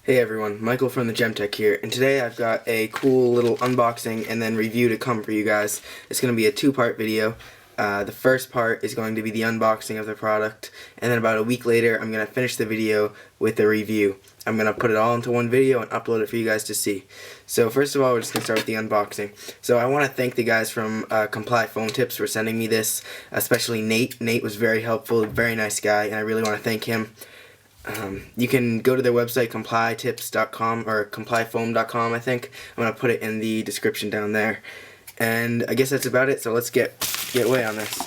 Hey everyone, Michael from TheJemteck here, and today I've got a cool little unboxing and then review to come for you guys. It's going to be a two-part video. The first part is going to be the unboxing of the product, and then about a week later I'm going to finish the video with a review. I'm going to put it all into one video and upload it for you guys to see. So first of all, we're just going to start with the unboxing. So I want to thank the guys from Comply Foam Tips for sending me this, especially Nate. Nate was very helpful, very nice guy, and I really want to thank him. You can go to their website, complytips.com or complyfoam.com, I think. I'm going to put it in the description down there. And I guess that's about it, so let's get away on this.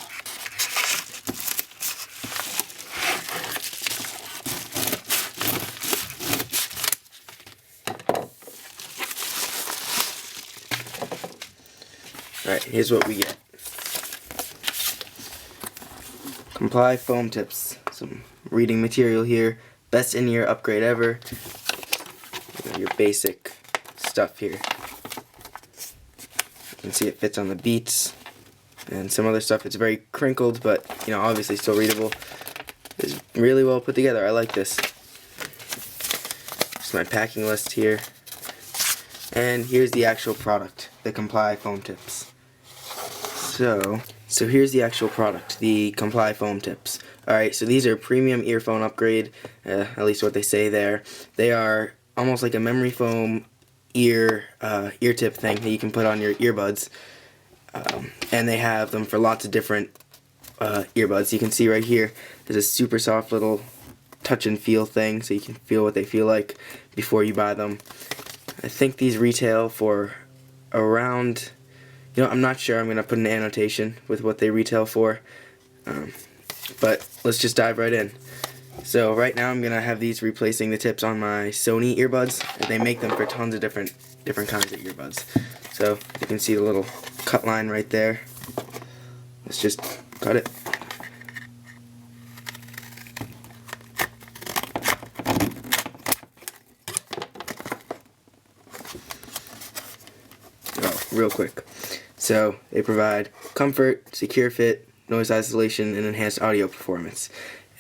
Alright, here's what we get. Comply Foam Tips. Some reading material here. Best in-ear upgrade ever. Your basic stuff here. You can see it fits on the Beats and some other stuff. It's very crinkled, but obviously still readable. It's really well put together. I like this. Just my packing list here. And here's the actual product, the Comply Foam Tips. So here's the actual product, the Comply Foam Tips. Alright, so these are premium earphone upgrade, at least what they say there. They are almost like a memory foam ear tip thing that you can put on your earbuds. And they have them for lots of different earbuds. You can see right here, there's a super soft little touch and feel thing, so you can feel what they feel like before you buy them. I think these retail for around... I'm not sure. I'm going to put an annotation with what they retail for. But let's just dive right in. So right now I'm going to have these replacing the tips on my Sony earbuds. They make them for tons of different kinds of earbuds. So you can see the little cut line right there. Let's just cut it. Oh, real quick. So they provide comfort, secure fit, noise isolation, and enhanced audio performance.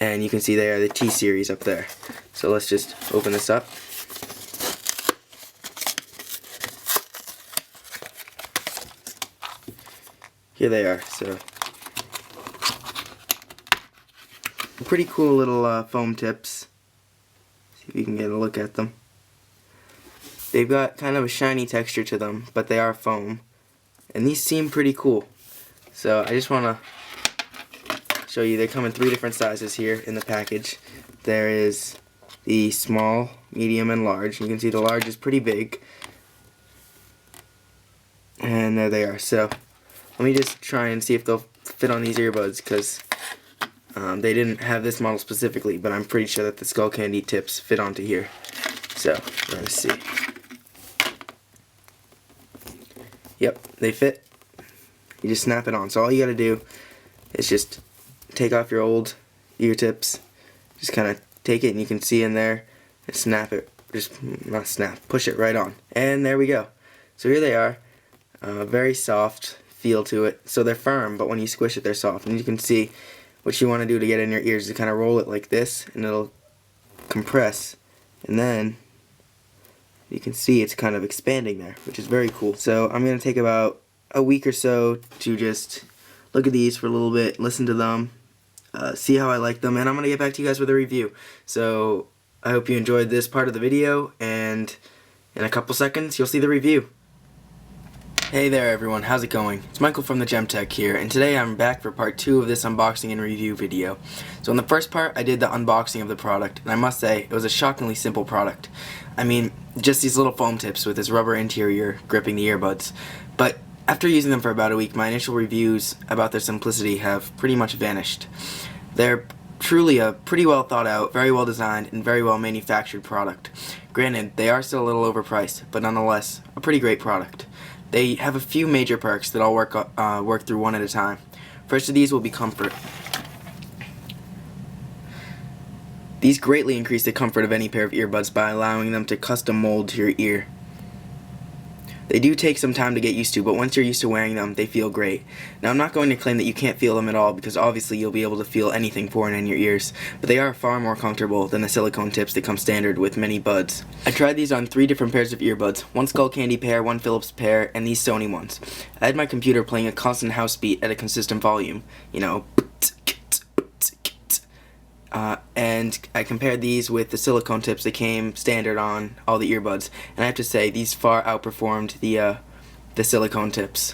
And you can see they are the T series up there. So let's just open this up. Here they are. So pretty cool little foam tips. See if you can get a look at them. They've got kind of a shiny texture to them, but they are foam. And these seem pretty cool. So I just want to show you, they come in 3 different sizes here in the package. There is the small, medium, and large. You can see the large is pretty big. And there they are. So let me just try and see if they'll fit on these earbuds, because they didn't have this model specifically, but I'm pretty sure that the Skullcandy tips fit onto here. So let's see. Yep, they fit. You just snap it on. So all you gotta do is just take off your old ear tips. Just kind of take it, and you can see in there, and snap it. Push it right on. And there we go. So here they are. Very soft feel to it. So they're firm, but when you squish it, they're soft. And you can see what you want to do to get in your ears is to kind of roll it like this, and it'll compress. And then you can see it's kind of expanding there, which is very cool. So I'm going to take about a week or so to just look at these for a little bit, listen to them, see how I like them, and I'm going to get back to you guys with a review. So I hope you enjoyed this part of the video, and in a couple seconds you'll see the review. Hey there everyone, how's it going? It's Michael from TheJemteck here, and today I'm back for part 2 of this unboxing and review video. So in the first part I did the unboxing of the product, and I must say it was a shockingly simple product. I mean, just these little foam tips with this rubber interior gripping the earbuds. But after using them for about a week, my initial reviews about their simplicity have pretty much vanished. They're truly a pretty well thought out, very well designed, and very well manufactured product. Granted, they are still a little overpriced, but nonetheless, a pretty great product. They have a few major perks that I'll work through one at a time. First of these will be comfort. These greatly increase the comfort of any pair of earbuds by allowing them to custom mold to your ear. They do take some time to get used to, but once you're used to wearing them, they feel great. Now, I'm not going to claim that you can't feel them at all, because obviously you'll be able to feel anything foreign in your ears, but they are far more comfortable than the silicone tips that come standard with many buds. I tried these on 3 different pairs of earbuds, one Skullcandy pair, one Philips pair, and these Sony ones. I had my computer playing a constant house beat at a consistent volume, you know, and I compared these with the silicone tips that came standard on all the earbuds, and I have to say these far outperformed the silicone tips.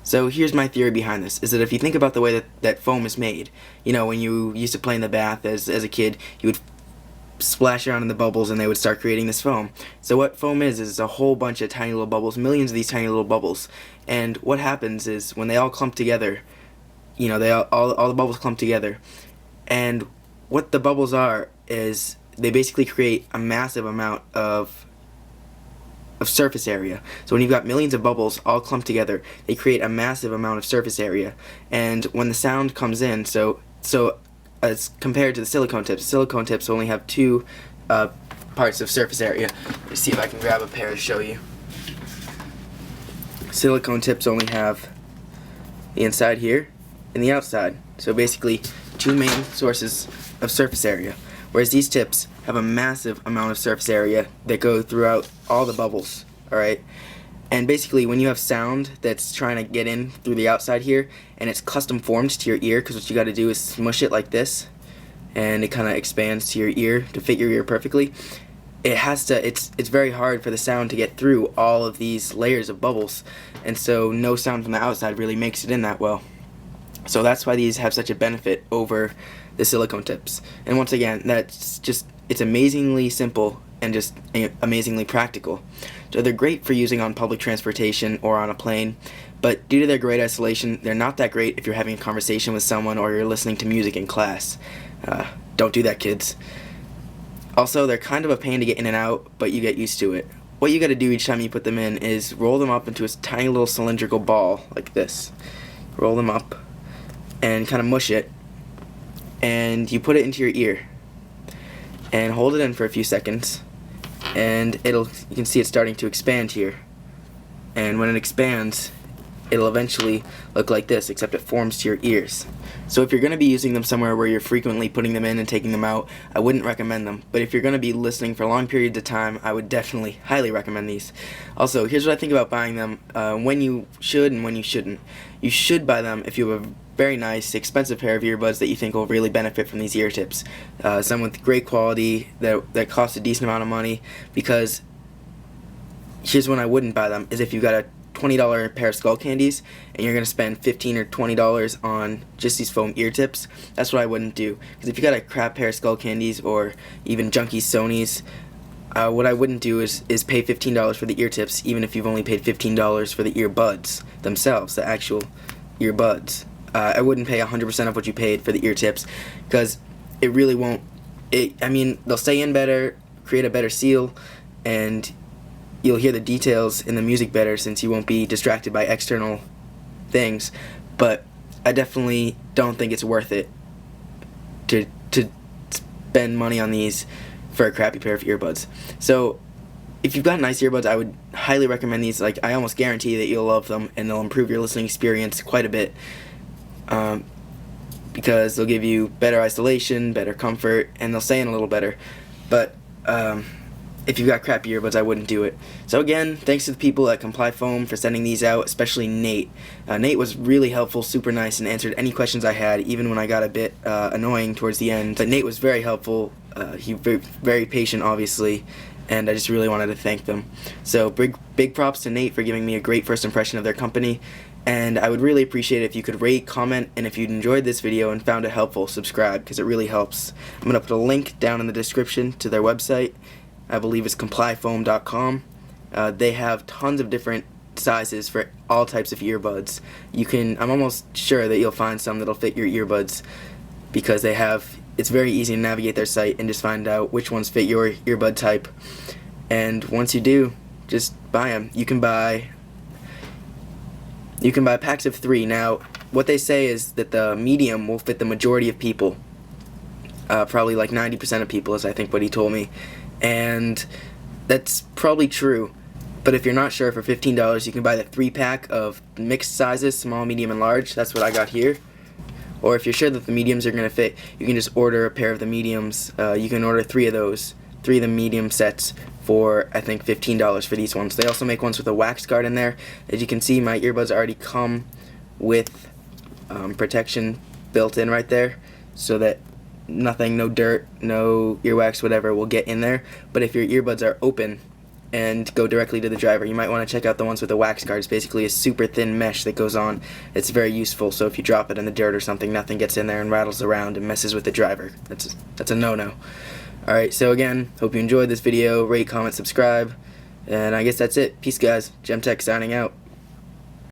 So here's my theory behind this, is that if you think about the way that foam is made, you know, when you used to play in the bath as a kid, you would splash around in the bubbles and they would start creating this foam. So what foam is a whole bunch of tiny little bubbles, millions of these tiny little bubbles, and what happens is when they all clump together, you know, all the bubbles clump together, and what the bubbles are is they basically create a massive amount of surface area. So when you've got millions of bubbles all clumped together, they create a massive amount of surface area. And when the sound comes in, so as compared to the silicone tips only have 2 parts of surface area. Let's see if I can grab a pair to show you. Silicone tips only have the inside here and the outside. So basically 2 main sources of surface area, whereas these tips have a massive amount of surface area that go throughout all the bubbles, alright? And basically when you have sound that's trying to get in through the outside here, and it's custom formed to your ear, because what you got to do is smush it like this, and it kind of expands to your ear to fit your ear perfectly. It's very hard for the sound to get through all of these layers of bubbles, and so no sound from the outside really makes it in that well. So that's why these have such a benefit over the silicone tips. And once again, it's amazingly simple and just amazingly practical. So they're great for using on public transportation or on a plane, but due to their great isolation, they're not that great if you're having a conversation with someone or you're listening to music in class. Don't do that, kids. Also, they're kind of a pain to get in and out, but you get used to it. What you gotta do each time you put them in is roll them up into a tiny little cylindrical ball like this. Roll them up and kind of mush it, and you put it into your ear and hold it in for a few seconds, and you can see it starting to expand here, and when it expands it'll eventually look like this, except it forms to your ears. So if you're going to be using them somewhere where you're frequently putting them in and taking them out, I wouldn't recommend them, but if you're going to be listening for long periods of time, I would definitely highly recommend these. Also, here's what I think about buying them, when you should and when you shouldn't. You should buy them if you have a very nice, expensive pair of earbuds that you think will really benefit from these ear tips. Some with great quality that cost a decent amount of money, because here's when I wouldn't buy them, is if you've got a $20 pair of Skullcandies and you're going to spend $15 or $20 on just these foam ear tips. That's what I wouldn't do, because if you got a crap pair of Skullcandies or even junky Sonys, what I wouldn't do is pay $15 for the ear tips, even if you've only paid $15 for the earbuds themselves, the actual earbuds. I wouldn't pay 100% of what you paid for the ear tips, because it really won't. I mean, they'll stay in better, create a better seal, and you'll hear the details in the music better since you won't be distracted by external things. But I definitely don't think it's worth it to spend money on these for a crappy pair of earbuds. So if you've got nice earbuds, I would highly recommend these. Like, I almost guarantee that you'll love them and they'll improve your listening experience quite a bit, because they'll give you better isolation, better comfort, and they'll stay in a little better. But if you've got crappy earbuds, I wouldn't do it. So again, thanks to the people at Comply Foam for sending these out, especially Nate. Nate was really helpful, super nice, and answered any questions I had, even when I got a bit annoying towards the end. But Nate was very helpful. He was very patient, obviously, and I just really wanted to thank them. So big props to Nate for giving me a great first impression of their company, and I would really appreciate it if you could rate, comment, and if you enjoyed this video and found it helpful, subscribe, because it really helps. I'm going to put a link down in the description to their website. I believe it's complyfoam.com. They have tons of different sizes for all types of earbuds. I'm almost sure that you'll find some that'll fit your earbuds, because it's very easy to navigate their site and just find out which ones fit your earbud type. And once you do, just buy them. You can buy packs of 3. Now, what they say is that the medium will fit the majority of people. Probably like 90% of people is, I think, what he told me. And that's probably true, But if you're not sure, for $15 you can buy the 3-pack of mixed sizes, small, medium, and large. That's what I got here. Or if you're sure that the mediums are going to fit, you can just order a pair of the mediums. You can order 3 of those, 3 of the medium sets for, I think, $15 for these ones. They also make ones with a wax guard in there. As you can see, my earbuds already come with protection built in right there, so that nothing, no dirt, no earwax, whatever, will get in there. But if your earbuds are open and go directly to the driver, you might want to check out the ones with the wax guard. It's basically a super thin mesh that goes on. It's very useful, so if you drop it in the dirt or something, nothing gets in there and rattles around and messes with the driver. That's a no-no. Alright, so again, hope you enjoyed this video. Rate, comment, subscribe, and I guess that's it. Peace, guys. TheJemteck signing out.